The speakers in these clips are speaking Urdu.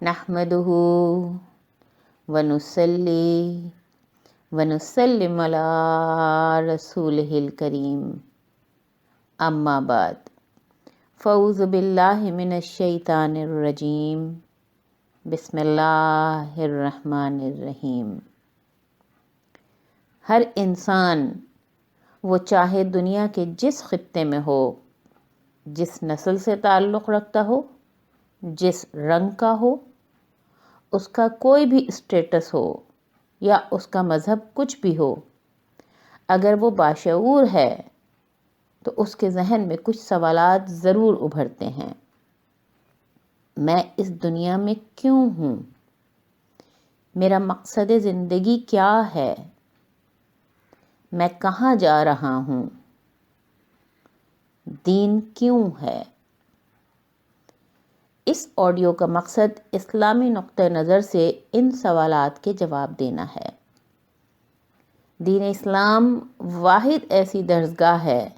نحمدہ ونصلی ونسلم علی رسولہ الکریم، اما بعد، فاعوذ باللہ من الشیطان الرجیم، بسم اللہ الرحمن الرحیم۔ ہر انسان، وہ چاہے دنیا کے جس خطے میں ہو، جس نسل سے تعلق رکھتا ہو، جس رنگ کا ہو، اس کا کوئی بھی اسٹیٹس ہو یا اس کا مذہب کچھ بھی ہو، اگر وہ باشعور ہے تو اس کے ذہن میں کچھ سوالات ضرور ابھرتے ہیں۔ میں اس دنیا میں کیوں ہوں؟ میرا مقصد زندگی کیا ہے؟ میں کہاں جا رہا ہوں؟ دین کیوں ہے؟ اس آڈیو کا مقصد اسلامی نقطہ نظر سے ان سوالات کے جواب دینا ہے۔ دین اسلام واحد ایسی درسگاہ ہے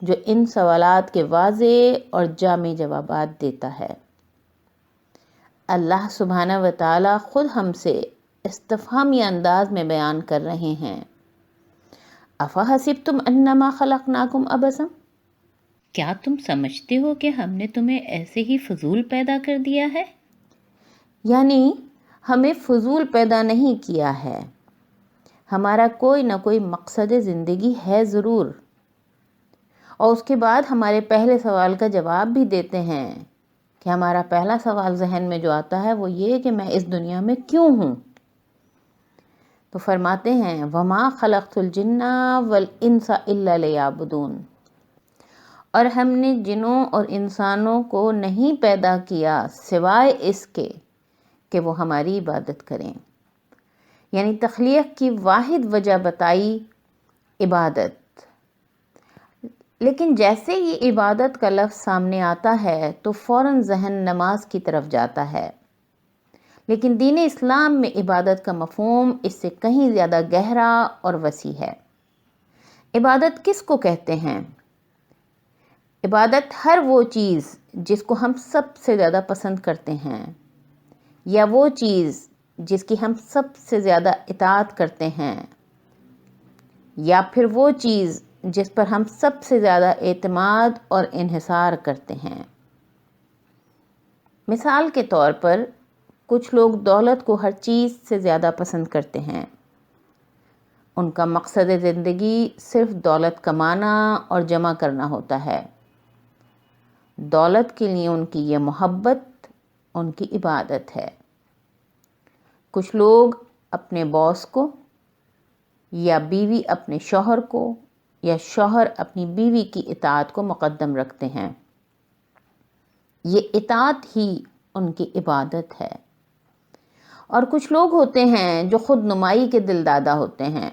جو ان سوالات کے واضح اور جامع جوابات دیتا ہے۔ اللہ سبحانہ و تعالی خود ہم سے استفہامی انداز میں بیان کر رہے ہیں، افحسبتم انما خلقناکم عبثا، کیا تم سمجھتے ہو کہ ہم نے تمہیں ایسے ہی فضول پیدا کر دیا ہے؟ یعنی ہمیں فضول پیدا نہیں کیا ہے، ہمارا کوئی نہ کوئی مقصد زندگی ہے ضرور۔ اور اس کے بعد ہمارے پہلے سوال کا جواب بھی دیتے ہیں کہ ہمارا پہلا سوال ذہن میں جو آتا ہے وہ یہ کہ میں اس دنیا میں کیوں ہوں؟ تو فرماتے ہیں وَمَا خَلَقْتُ الْجِنَّ وَالْإِنسَ إِلَّا لِيَعْبُدُونَ، اور ہم نے جنوں اور انسانوں کو نہیں پیدا کیا سوائے اس کے کہ وہ ہماری عبادت کریں۔ یعنی تخلیق کی واحد وجہ بتائی عبادت، لیکن جیسے ہی عبادت کا لفظ سامنے آتا ہے تو فوراً ذہن نماز کی طرف جاتا ہے، لیکن دین اسلام میں عبادت کا مفہوم اس سے کہیں زیادہ گہرا اور وسیع ہے۔ عبادت کس کو کہتے ہیں؟ عبادت ہر وہ چیز جس کو ہم سب سے زیادہ پسند کرتے ہیں، یا وہ چیز جس کی ہم سب سے زیادہ اطاعت کرتے ہیں، یا پھر وہ چیز جس پر ہم سب سے زیادہ اعتماد اور انحصار کرتے ہیں۔ مثال کے طور پر کچھ لوگ دولت کو ہر چیز سے زیادہ پسند کرتے ہیں۔ ان کا مقصد زندگی صرف دولت کمانا اور جمع کرنا ہوتا ہے۔ دولت کے لیے ان کی یہ محبت ان کی عبادت ہے۔ کچھ لوگ اپنے باس کو، یا بیوی اپنے شوہر کو، یا شوہر اپنی بیوی کی اطاعت کو مقدم رکھتے ہیں۔ یہ اطاعت ہی ان کی عبادت ہے۔ اور کچھ لوگ ہوتے ہیں جو خود نمائی کے دل دادا ہوتے ہیں۔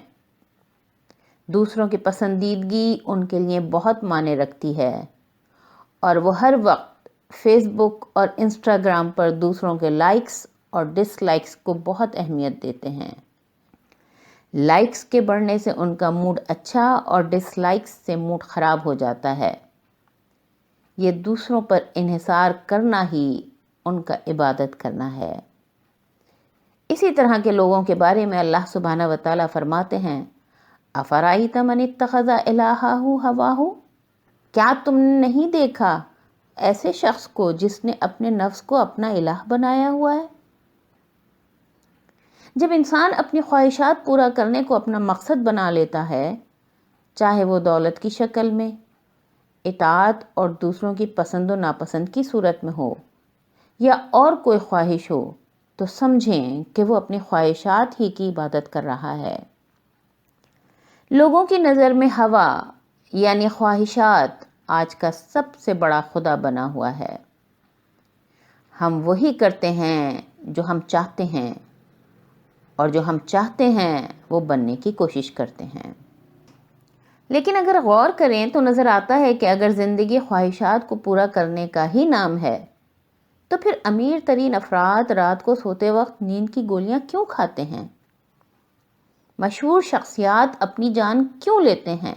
دوسروں کی پسندیدگی ان کے لیے بہت معنی رکھتی ہے، اور وہ ہر وقت فیس بک اور انسٹاگرام پر دوسروں کے لائکس اور ڈس لائکس کو بہت اہمیت دیتے ہیں۔ لائکس کے بڑھنے سے ان کا موڈ اچھا اور ڈس لائکس سے موڈ خراب ہو جاتا ہے۔ یہ دوسروں پر انحصار کرنا ہی ان کا عبادت کرنا ہے۔ اسی طرح کے لوگوں کے بارے میں اللہ سبحانہ و تعالیٰ فرماتے ہیں افرأیت من اتخذ الہہ ہواہ، کیا تم نے نہیں دیکھا ایسے شخص کو جس نے اپنے نفس کو اپنا الہ بنایا ہوا ہے؟ جب انسان اپنی خواہشات پورا کرنے کو اپنا مقصد بنا لیتا ہے، چاہے وہ دولت کی شکل میں، اطاعت اور دوسروں کی پسند و ناپسند کی صورت میں ہو، یا اور کوئی خواہش ہو، تو سمجھیں کہ وہ اپنی خواہشات ہی کی عبادت کر رہا ہے۔ لوگوں کی نظر میں ہوا یعنی خواہشات آج کا سب سے بڑا خدا بنا ہوا ہے۔ ہم وہی کرتے ہیں جو ہم چاہتے ہیں، اور جو ہم چاہتے ہیں وہ بننے کی کوشش کرتے ہیں۔ لیکن اگر غور کریں تو نظر آتا ہے کہ اگر زندگی خواہشات کو پورا کرنے کا ہی نام ہے، تو پھر امیر ترین افراد رات کو سوتے وقت نیند کی گولیاں کیوں کھاتے ہیں؟ مشہور شخصیات اپنی جان کیوں لیتے ہیں؟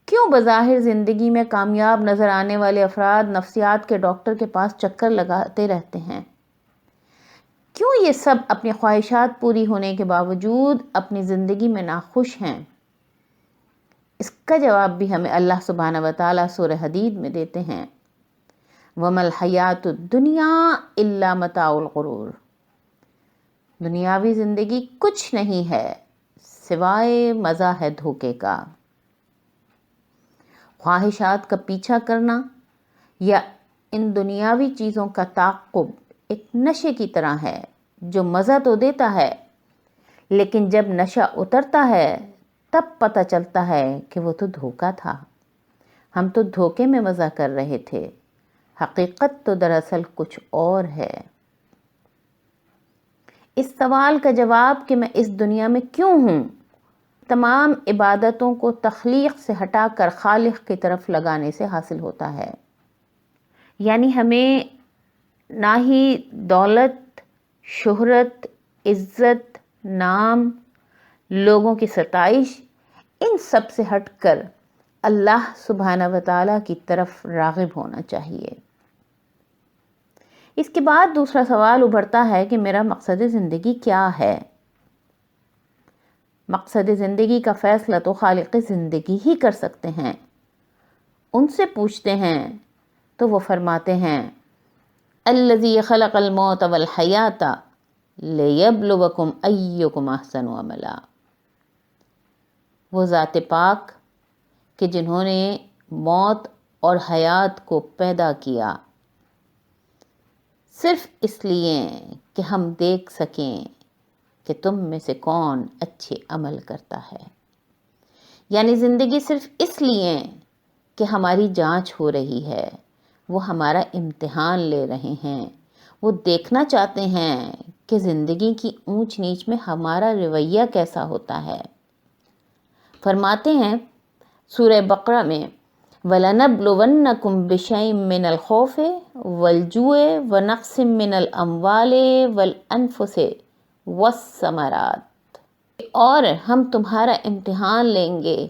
کیوں بظاہر زندگی میں کامیاب نظر آنے والے افراد نفسیات کے ڈاکٹر کے پاس چکر لگاتے رہتے ہیں؟ کیوں یہ سب اپنی خواہشات پوری ہونے کے باوجود اپنی زندگی میں ناخوش ہیں؟ اس کا جواب بھی ہمیں اللہ سبحانہ و تعالیٰ سورہ حدید میں دیتے ہیں، وَمَا الْحَيَاةُ الدُّنْيَا إِلَّا مَتَاعُ الْغُرُورِ، دنیاوی زندگی کچھ نہیں ہے سوائے مزہ ہے دھوکے کا۔ خواہشات کا پیچھا کرنا یا ان دنیاوی چیزوں کا تعقب ایک نشے کی طرح ہے جو مزہ تو دیتا ہے، لیکن جب نشہ اترتا ہے تب پتہ چلتا ہے کہ وہ تو دھوکا تھا، ہم تو دھوکے میں مزہ کر رہے تھے، حقیقت تو دراصل کچھ اور ہے۔ اس سوال کا جواب کہ میں اس دنیا میں کیوں ہوں، تمام عبادتوں کو تخلیق سے ہٹا کر خالق کی طرف لگانے سے حاصل ہوتا ہے۔ یعنی ہمیں نہ ہی دولت، شہرت، عزت، نام، لوگوں کی ستائش، ان سب سے ہٹ کر اللہ سبحانہ و تعالیٰ کی طرف راغب ہونا چاہیے۔ اس کے بعد دوسرا سوال ابھرتا ہے کہ میرا مقصد زندگی کیا ہے؟ مقصد زندگی کا فیصلہ تو خالق زندگی ہی کر سکتے ہیں۔ ان سے پوچھتے ہیں تو وہ فرماتے ہیں الذی خلق الموت والحیات لیبلوکم ایکم احسن عملا، وہ ذات پاک کہ جنہوں نے موت اور حیات کو پیدا کیا صرف اس لیے کہ ہم دیکھ سکیں کہ تم میں سے کون اچھے عمل کرتا ہے۔ یعنی زندگی صرف اس لیے کہ ہماری جانچ ہو رہی ہے، وہ ہمارا امتحان لے رہے ہیں، وہ دیکھنا چاہتے ہیں کہ زندگی کی اونچ نیچ میں ہمارا رویہ کیسا ہوتا ہے۔ فرماتے ہیں سورہ بقرہ میں وَلَنَبْلُوَنَّكُمْ بِشَيْءٍ مِّنَ الْخَوْفِ وَالْجُوعِ وَنَقْصٍ مِّنَ الْأَمْوَالِ وَالْأَنفُسِ وَالثَّمَرَاتِ، اور ہم تمہارا امتحان لیں گے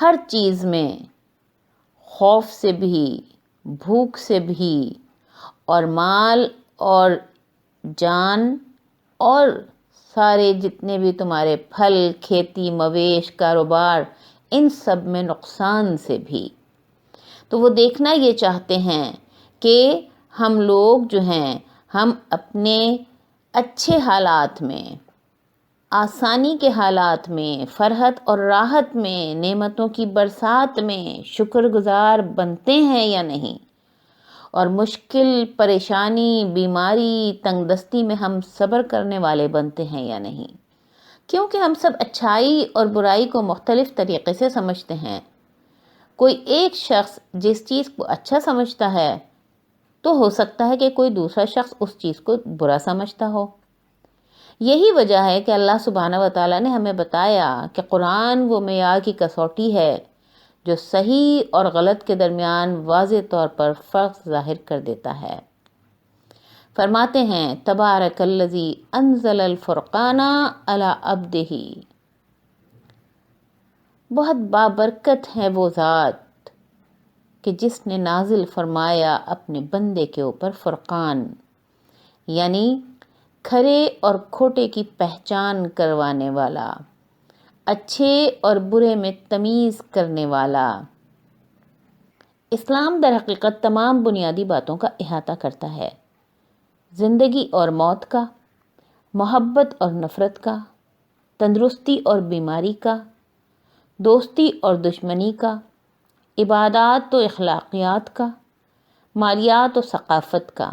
ہر چیز میں، خوف سے بھی، بھوک سے بھی، اور مال اور جان اور سارے جتنے بھی تمہارے پھل، کھیتی، مویش، کاروبار، ان سب میں نقصان سے بھی۔ تو وہ دیکھنا یہ چاہتے ہیں کہ ہم لوگ جو ہیں ہم اپنے اچھے حالات میں، آسانی کے حالات میں، فرحت اور راحت میں، نعمتوں کی برسات میں شکر گزار بنتے ہیں یا نہیں، اور مشکل، پریشانی، بیماری، تنگ دستی میں ہم صبر کرنے والے بنتے ہیں یا نہیں۔ کیونکہ ہم سب اچھائی اور برائی کو مختلف طریقے سے سمجھتے ہیں۔ کوئی ایک شخص جس چیز کو اچھا سمجھتا ہے تو ہو سکتا ہے کہ کوئی دوسرا شخص اس چیز کو برا سمجھتا ہو۔ یہی وجہ ہے کہ اللہ سبحانہ و تعالیٰ نے ہمیں بتایا کہ قرآن وہ معیار کی کسوٹی ہے جو صحیح اور غلط کے درمیان واضح طور پر فرق ظاہر کر دیتا ہے۔ فرماتے ہیں تبارک الذی انزل الفرقان علی عبدہ، بہت بابرکت ہے وہ ذات کہ جس نے نازل فرمایا اپنے بندے کے اوپر فرقان، یعنی کھرے اور کھوٹے کی پہچان کروانے والا، اچھے اور برے میں تمیز کرنے والا۔ اسلام در حقیقت تمام بنیادی باتوں کا احاطہ کرتا ہے، زندگی اور موت کا، محبت اور نفرت کا، تندرستی اور بیماری کا، دوستی اور دشمنی کا، عبادات و اخلاقیات کا، مالیات و ثقافت کا۔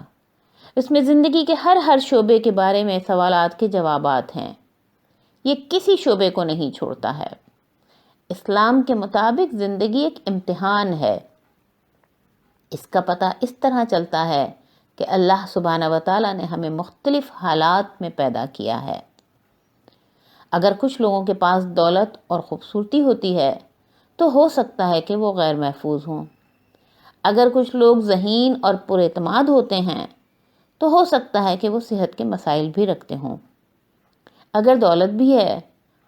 اس میں زندگی کے ہر شعبے کے بارے میں سوالات کے جوابات ہیں، یہ کسی شعبے کو نہیں چھوڑتا ہے۔ اسلام کے مطابق زندگی ایک امتحان ہے۔ اس کا پتہ اس طرح چلتا ہے کہ اللہ سبحانہ و تعالیٰ نے ہمیں مختلف حالات میں پیدا کیا ہے۔ اگر کچھ لوگوں کے پاس دولت اور خوبصورتی ہوتی ہے تو ہو سکتا ہے کہ وہ غیر محفوظ ہوں۔ اگر کچھ لوگ ذہین اور پر اعتماد ہوتے ہیں تو ہو سکتا ہے کہ وہ صحت کے مسائل بھی رکھتے ہوں۔ اگر دولت بھی ہے،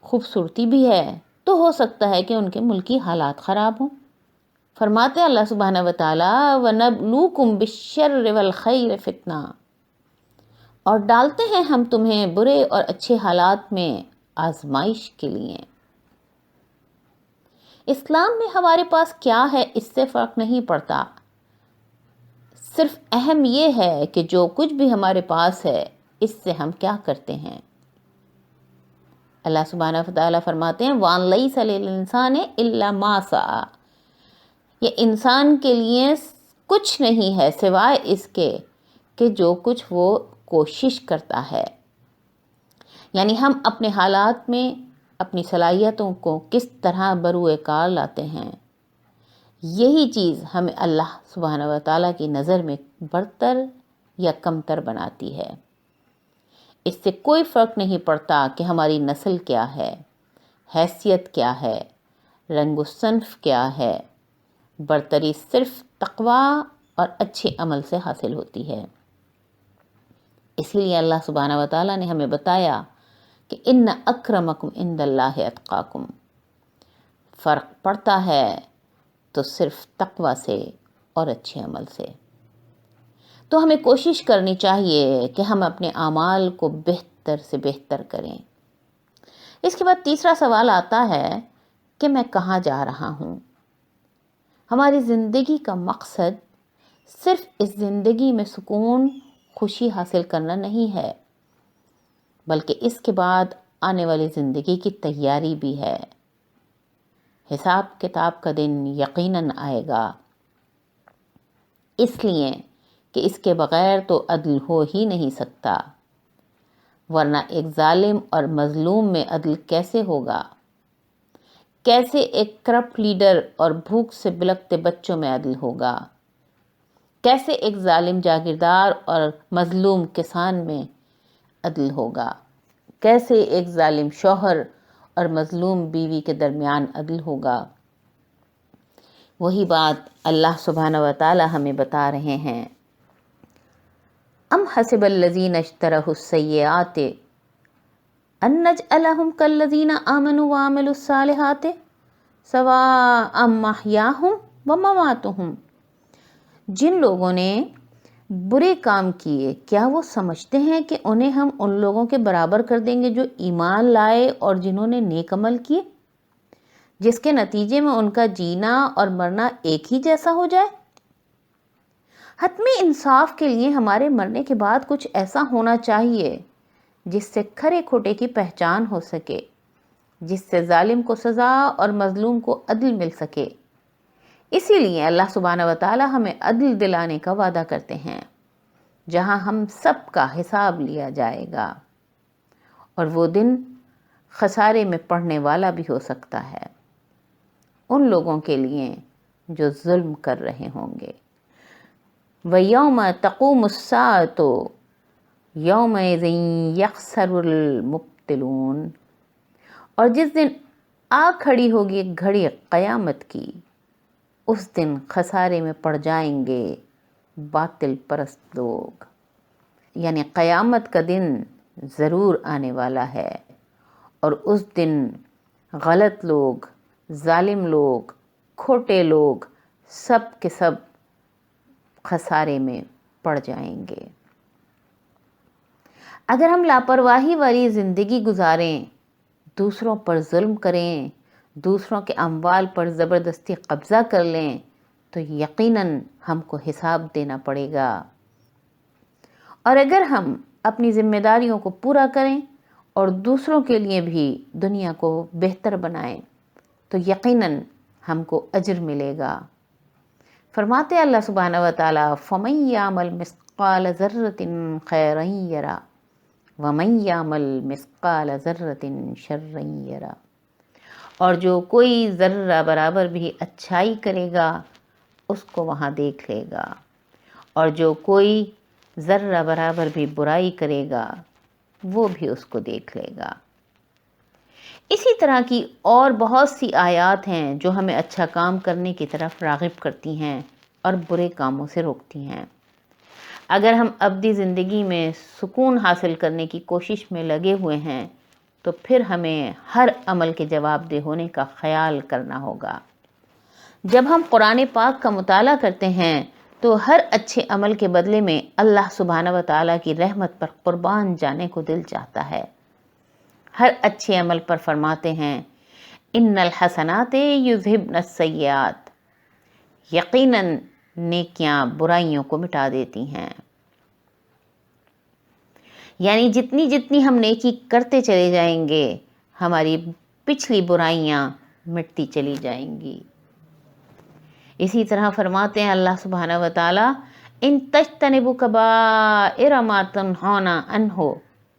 خوبصورتی بھی ہے، تو ہو سکتا ہے کہ ان کے ملکی حالات خراب ہوں۔ فرماتے اللہ سبحانہ و تعالیٰ وَنَبْلُوكُمْ بِالشَّرِّ وَالْخَيْرِ فِتْنَةً، اور ڈالتے ہیں ہم تمہیں برے اور اچھے حالات میں آزمائش کے لیے۔ اسلام میں ہمارے پاس کیا ہے اس سے فرق نہیں پڑتا، صرف اہم یہ ہے کہ جو کچھ بھی ہمارے پاس ہے اس سے ہم کیا کرتے ہیں۔ اللہ سبحانہ وتعالیٰ فرماتے ہیں وَأَن لَيْسَ لِلْإِنسَانِ إِلَّا مَا سَعَى، یہ انسان کے لیے کچھ نہیں ہے سوائے اس کے کہ جو کچھ وہ کوشش کرتا ہے۔ یعنی ہم اپنے حالات میں اپنی صلاحیتوں کو کس طرح بروئے کار لاتے ہیں، یہی چیز ہمیں اللہ سبحانہ وتعالیٰ کی نظر میں برتر یا کمتر بناتی ہے۔ اس سے کوئی فرق نہیں پڑتا کہ ہماری نسل کیا ہے، حیثیت کیا ہے، رنگ و صنف کیا ہے، برتری صرف تقوی اور اچھے عمل سے حاصل ہوتی ہے۔ اس لیے اللہ سبحانہ وتعالیٰ نے ہمیں بتایا کہ ان اکرمکم عند اللہ اتقاکم، فرق پڑتا ہے تو صرف تقوی سے اور اچھے عمل سے۔ تو ہمیں کوشش کرنی چاہیے کہ ہم اپنے اعمال کو بہتر سے بہتر کریں۔ اس کے بعد تیسرا سوال آتا ہے کہ میں کہاں جا رہا ہوں؟ ہماری زندگی کا مقصد صرف اس زندگی میں سکون، خوشی حاصل کرنا نہیں ہے، بلکہ اس کے بعد آنے والی زندگی کی تیاری بھی ہے۔ حساب کتاب کا دن یقیناً آئے گا، اس لیے کہ اس کے بغیر تو عدل ہو ہی نہیں سکتا، ورنہ ایک ظالم اور مظلوم میں عدل کیسے ہوگا؟ کیسے ایک کرپٹ لیڈر اور بھوک سے بلکتے بچوں میں عدل ہوگا؟ کیسے ایک ظالم جاگیردار اور مظلوم کسان میں عدل ہوگا؟ کیسے ایک ظالم شوہر اور مظلوم بیوی کے درمیان عدل ہوگا؟ وہی بات اللہ سبحانہ وتعالی ہمیں بتا رہے ہیں، ام حسب الذین اجترحوا السیئات ان نجعلہم کالذین آمنوا وعملوا الصالحات سواء محیاہم ومماتہم۔ جن لوگوں نے برے کام کیے، کیا وہ سمجھتے ہیں کہ انہیں ہم ان لوگوں کے برابر کر دیں گے جو ایمان لائے اور جنہوں نے نیک عمل کیے، جس کے نتیجے میں ان کا جینا اور مرنا ایک ہی جیسا ہو جائے؟ حتمی انصاف کے لیے ہمارے مرنے کے بعد کچھ ایسا ہونا چاہیے جس سے کھرے کھوٹے کی پہچان ہو سکے، جس سے ظالم کو سزا اور مظلوم کو عدل مل سکے۔ اسی لیے اللہ سبحانہ وتعالی ہمیں عدل دلانے کا وعدہ کرتے ہیں، جہاں ہم سب کا حساب لیا جائے گا، اور وہ دن خسارے میں پڑنے والا بھی ہو سکتا ہے ان لوگوں کے لیے جو ظلم کر رہے ہوں گے۔ وَيَوْمَ تَقُومُ السَّاعَةُ يَوْمَئِذٍ يَخْسَرُ الْمُبْطِلُونَ، اور جس دن آ کھڑی ہوگی گھڑی قیامت کی، اس دن خسارے میں پڑ جائیں گے باطل پرست لوگ۔ یعنی قیامت کا دن ضرور آنے والا ہے، اور اس دن غلط لوگ، ظالم لوگ، کھوٹے لوگ سب کے سب خسارے میں پڑ جائیں گے۔ اگر ہم لاپرواہی والی زندگی گزاریں، دوسروں پر ظلم کریں، دوسروں کے اموال پر زبردستی قبضہ کر لیں، تو یقیناً ہم کو حساب دینا پڑے گا۔ اور اگر ہم اپنی ذمہ داریوں کو پورا کریں اور دوسروں کے لیے بھی دنیا کو بہتر بنائیں، تو یقیناً ہم کو اجر ملے گا۔ فرماتے اللہ سبحانہ وتعالی فَمَن يَعْمَلْ مِثْقَالَ ذَرَّةٍ خَيْرًا يَرَهُ وَمَن يَعْمَلْ مِثْقَالَ ذَرَّةٍ شَرًّا يَرَهُ، اور جو کوئی ذرہ برابر بھی اچھائی کرے گا اس کو وہاں دیکھ لے گا، اور جو کوئی ذرہ برابر بھی برائی کرے گا وہ بھی اس کو دیکھ لے گا۔ اسی طرح کی اور بہت سی آیات ہیں جو ہمیں اچھا کام کرنے کی طرف راغب کرتی ہیں اور برے کاموں سے روکتی ہیں۔ اگر ہم ابدی زندگی میں سکون حاصل کرنے کی کوشش میں لگے ہوئے ہیں تو پھر ہمیں ہر عمل کے جواب دہ ہونے کا خیال کرنا ہوگا۔ جب ہم قرآن پاک کا مطالعہ کرتے ہیں تو ہر اچھے عمل کے بدلے میں اللہ سبحانہ و تعالیٰ کی رحمت پر قربان جانے کو دل چاہتا ہے۔ ہر اچھے عمل پر فرماتے ہیں ان الحسنات یذہبن السیئات، یقیناً نیکیاں برائیوں کو مٹا دیتی ہیں۔ یعنی جتنی جتنی ہم نیکی کرتے چلے جائیں گے ہماری پچھلی برائیاں مٹتی چلی جائیں گی۔ اسی طرح فرماتے ہیں اللہ سبحانہ و تعالیٰ ان تجتنبوا کبائر ما تنہون عنہ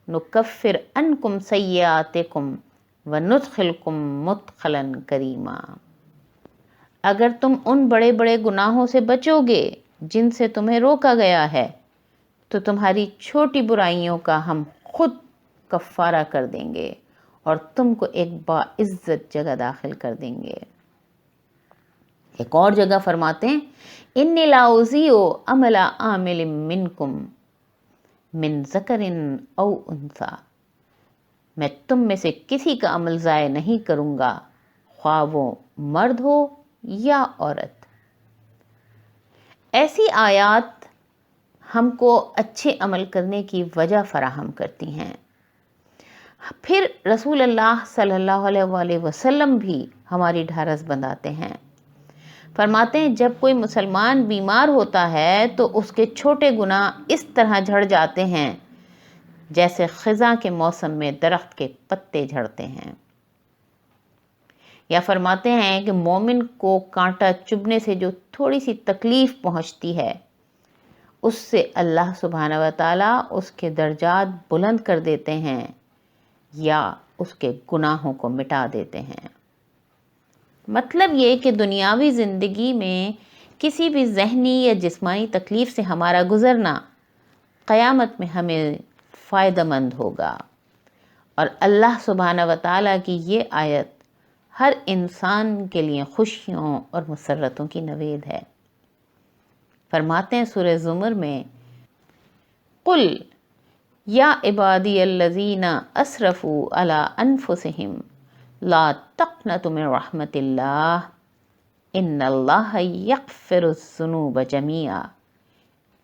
نکفر عنکم سیئاتکم وندخلکم مدخلا کریما۔ اگر تم ان بڑے بڑے گناہوں سے بچو گے جن سے تمہیں روکا گیا ہے تو تمہاری چھوٹی برائیوں کا ہم خود کفارہ کر دیں گے اور تم کو ایک باعزت جگہ داخل کر دیں گے۔ ایک اور جگہ فرماتے ہیں انی لا اضیع عمل عامل منکم من ذکر او انثی، میں تم میں سے کسی کا عمل ضائع نہیں کروں گا خواہ وہ مرد ہو یا عورت۔ ایسی آیات ہم کو اچھے عمل کرنے کی وجہ فراہم کرتی ہیں۔ پھر رسول اللہ صلی اللہ علیہ وآلہ وسلم بھی ہماری ڈھارس بندھاتے ہیں، فرماتے ہیں جب کوئی مسلمان بیمار ہوتا ہے تو اس کے چھوٹے گناہ اس طرح جھڑ جاتے ہیں جیسے خزاں کے موسم میں درخت کے پتے جھڑتے ہیں۔ یا فرماتے ہیں کہ مومن کو کانٹا چبھنے سے جو تھوڑی سی تکلیف پہنچتی ہے اس سے اللہ سبحانہ و تعالیٰ اس کے درجات بلند کر دیتے ہیں یا اس کے گناہوں کو مٹا دیتے ہیں۔ مطلب یہ کہ دنیاوی زندگی میں کسی بھی ذہنی یا جسمانی تکلیف سے ہمارا گزرنا قیامت میں ہمیں فائدہ مند ہوگا۔ اور اللہ سبحانہ و تعالیٰ کی یہ آیت ہر انسان کے لیے خوشیوں اور مسرتوں کی نوید ہے۔ فرماتے ہیں سورہ زمر میں قل یا عبادی الذین اسرفوا علی انفسہم لا تقنطوا من رحمت اللہ ان اللہ یغفر الذنوب جمیعا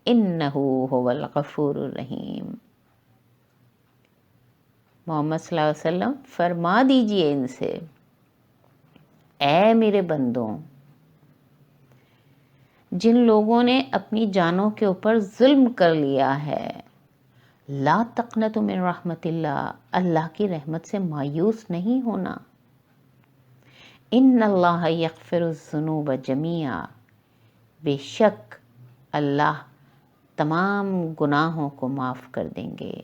انہ هو الغفور الرحیم۔ محمد صلی اللہ علیہ وسلم فرما دیجئے ان سے اے میرے بندوں، جن لوگوں نے اپنی جانوں کے اوپر ظلم کر لیا ہے، لا تقنطوا من رحمت اللہ، اللہ کی رحمت سے مایوس نہیں ہونا۔ ان اللہ یغفر الذنوب جمیعا، بے شک اللہ تمام گناہوں کو معاف کر دیں گے۔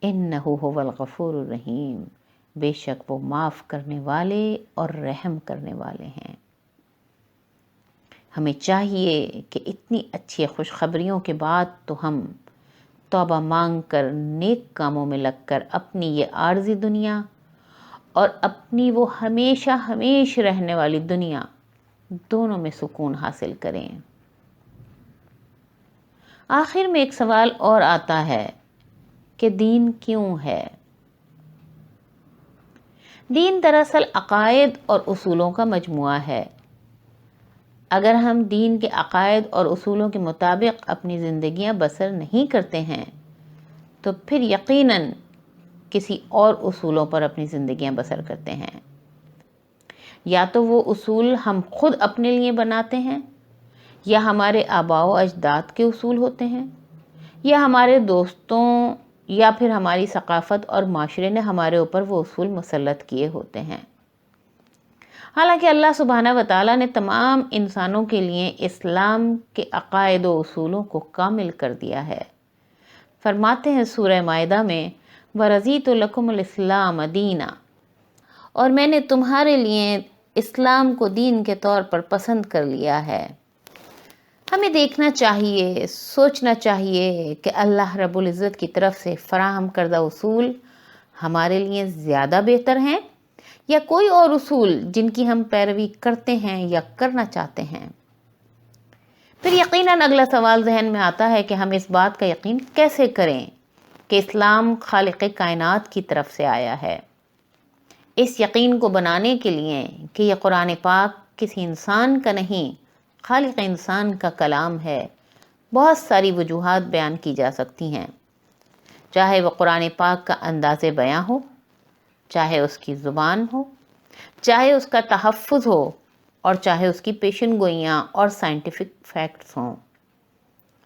انہ هو الغفور الرحیم، بے شک وہ معاف کرنے والے اور رحم کرنے والے ہیں۔ ہمیں چاہیے کہ اتنی اچھی خوشخبریوں کے بعد تو ہم توبہ مانگ کر نیک کاموں میں لگ کر اپنی یہ عارضی دنیا اور اپنی وہ ہمیشہ ہمیش رہنے والی دنیا دونوں میں سکون حاصل کریں۔ آخر میں ایک سوال اور آتا ہے کہ دین کیوں ہے؟ دین دراصل عقائد اور اصولوں کا مجموعہ ہے۔ اگر ہم دین کے عقائد اور اصولوں کے مطابق اپنی زندگیاں بسر نہیں کرتے ہیں تو پھر یقیناً کسی اور اصولوں پر اپنی زندگیاں بسر کرتے ہیں۔ یا تو وہ اصول ہم خود اپنے لیے بناتے ہیں، یا ہمارے آباء و اجداد کے اصول ہوتے ہیں، یا ہمارے دوستوں یا پھر ہماری ثقافت اور معاشرے نے ہمارے اوپر وہ اصول مسلط کیے ہوتے ہیں۔ حالانکہ اللہ سبحانہ و تعالیٰ نے تمام انسانوں کے لیے اسلام کے عقائد و اصولوں کو کامل کر دیا ہے۔ فرماتے ہیں سورہ مائدہ میں وَرَضِيتُ لَكُمُ الْإِسْلَامَ دِينًا، اور میں نے تمہارے لیے اسلام کو دین کے طور پر پسند کر لیا ہے۔ ہمیں دیکھنا چاہیے، سوچنا چاہیے کہ اللہ رب العزت کی طرف سے فراہم کردہ اصول ہمارے لیے زیادہ بہتر ہیں یا کوئی اور اصول جن کی ہم پیروی کرتے ہیں یا کرنا چاہتے ہیں۔ پھر یقیناً اگلا سوال ذہن میں آتا ہے کہ ہم اس بات کا یقین کیسے کریں کہ اسلام خالق کائنات کی طرف سے آیا ہے؟ اس یقین کو بنانے کے لیے کہ یہ قرآن پاک کسی انسان کا نہیں خالق انسان کا کلام ہے، بہت ساری وجوہات بیان کی جا سکتی ہیں، چاہے وہ قرآن پاک کا انداز بیاں ہو، چاہے اس کی زبان ہو، چاہے اس کا تحفظ ہو، اور چاہے اس کی پیشن گوئیاں اور سائنٹیفک فیکٹس ہوں۔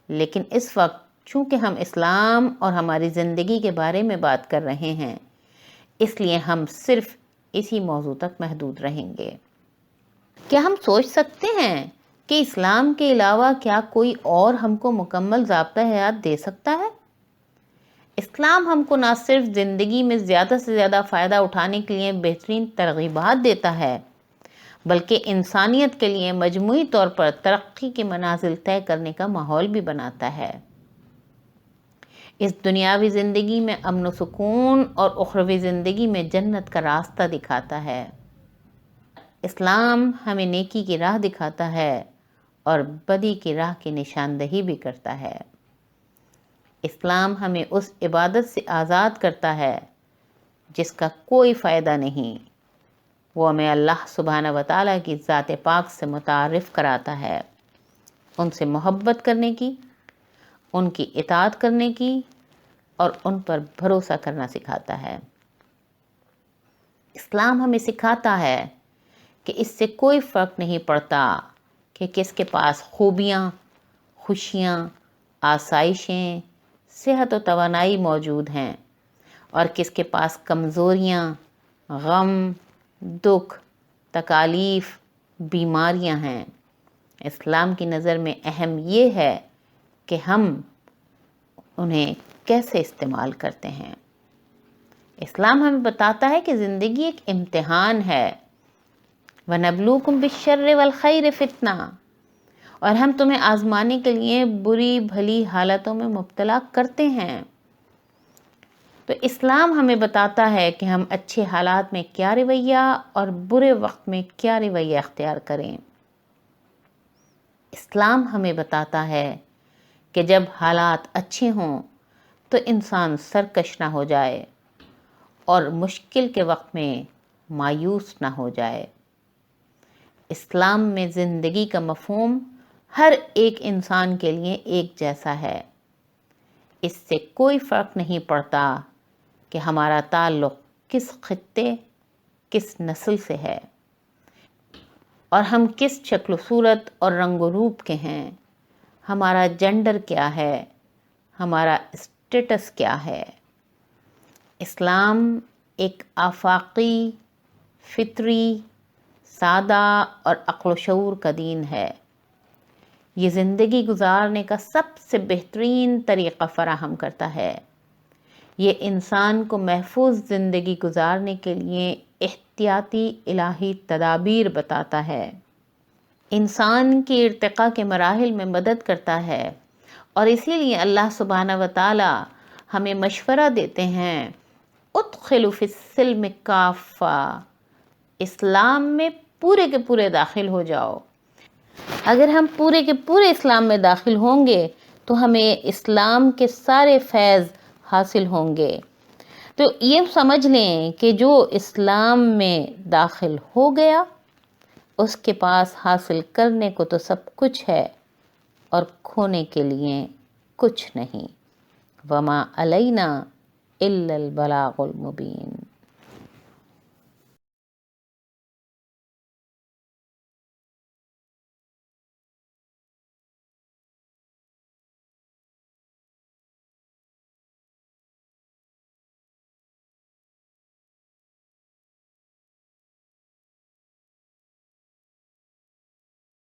لیکن اس وقت چونکہ ہم اسلام اور ہماری زندگی کے بارے میں بات کر رہے ہیں، اس لیے ہم صرف اسی موضوع تک محدود رہیں گے۔ کیا ہم سوچ سکتے ہیں کہ اسلام کے علاوہ کیا کوئی اور ہم کو مکمل ضابطہ حیات دے سکتا ہے؟ اسلام ہم کو نہ صرف زندگی میں زیادہ سے زیادہ فائدہ اٹھانے کے لیے بہترین ترغیبات دیتا ہے، بلکہ انسانیت کے لیے مجموعی طور پر ترقی کے منازل طے کرنے کا ماحول بھی بناتا ہے۔ اس دنیاوی زندگی میں امن و سکون اور اخروی زندگی میں جنت کا راستہ دکھاتا ہے۔ اسلام ہمیں نیکی کی راہ دکھاتا ہے اور بدی کی راہ کی نشاندہی بھی کرتا ہے۔ اسلام ہمیں اس عبادت سے آزاد کرتا ہے جس کا کوئی فائدہ نہیں، وہ ہمیں اللہ سبحانہ وتعالیٰ کی ذات پاک سے متعارف کراتا ہے، ان سے محبت کرنے کی، ان کی اطاعت کرنے کی اور ان پر بھروسہ کرنا سکھاتا ہے۔ اسلام ہمیں سکھاتا ہے کہ اس سے کوئی فرق نہیں پڑتا کہ کس کے پاس خوبیاں، خوشیاں، آسائشیں، صحت و توانائی موجود ہیں اور کس کے پاس کمزوریاں، غم، دکھ، تکالیف، بیماریاں ہیں۔ اسلام کی نظر میں اہم یہ ہے کہ ہم انہیں کیسے استعمال کرتے ہیں۔ اسلام ہمیں بتاتا ہے کہ زندگی ایک امتحان ہے، وَنَبْلُوكُمْ بِالشَّرِّ وَالْخَيْرِ فِتْنَةً، اور ہم تمہیں آزمانے کے لیے بری بھلی حالتوں میں مبتلا کرتے ہیں۔ تو اسلام ہمیں بتاتا ہے کہ ہم اچھے حالات میں کیا رویہ اور برے وقت میں کیا رویہ اختیار کریں۔ اسلام ہمیں بتاتا ہے کہ جب حالات اچھے ہوں تو انسان سرکش نہ ہو جائے اور مشکل کے وقت میں مایوس نہ ہو جائے۔ اسلام میں زندگی کا مفہوم ہر ایک انسان کے لیے ایک جیسا ہے۔ اس سے کوئی فرق نہیں پڑتا کہ ہمارا تعلق کس خطے، کس نسل سے ہے اور ہم کس شکل و صورت اور رنگ و روپ کے ہیں، ہمارا جنڈر کیا ہے، ہمارا اسٹیٹس کیا ہے۔ اسلام ایک آفاقی، فطری، سادہ اور عقل و شعور کا دین ہے۔ یہ زندگی گزارنے کا سب سے بہترین طریقہ فراہم کرتا ہے۔ یہ انسان کو محفوظ زندگی گزارنے کے لیے احتیاطی الہی تدابیر بتاتا ہے، انسان کی ارتقاء کے مراحل میں مدد کرتا ہے، اور اسی لیے اللہ سبحانہ وتعالی ہمیں مشورہ دیتے ہیں، ادخلوا فی السلم کافہ، اسلام میں پورے کے پورے داخل ہو جاؤ۔ اگر ہم پورے کے پورے اسلام میں داخل ہوں گے تو ہمیں اسلام کے سارے فیض حاصل ہوں گے۔ تو یہ سمجھ لیں کہ جو اسلام میں داخل ہو گیا اس کے پاس حاصل کرنے کو تو سب کچھ ہے اور کھونے کے لیے کچھ نہیں۔ وما علینا الا البلاغ المبین۔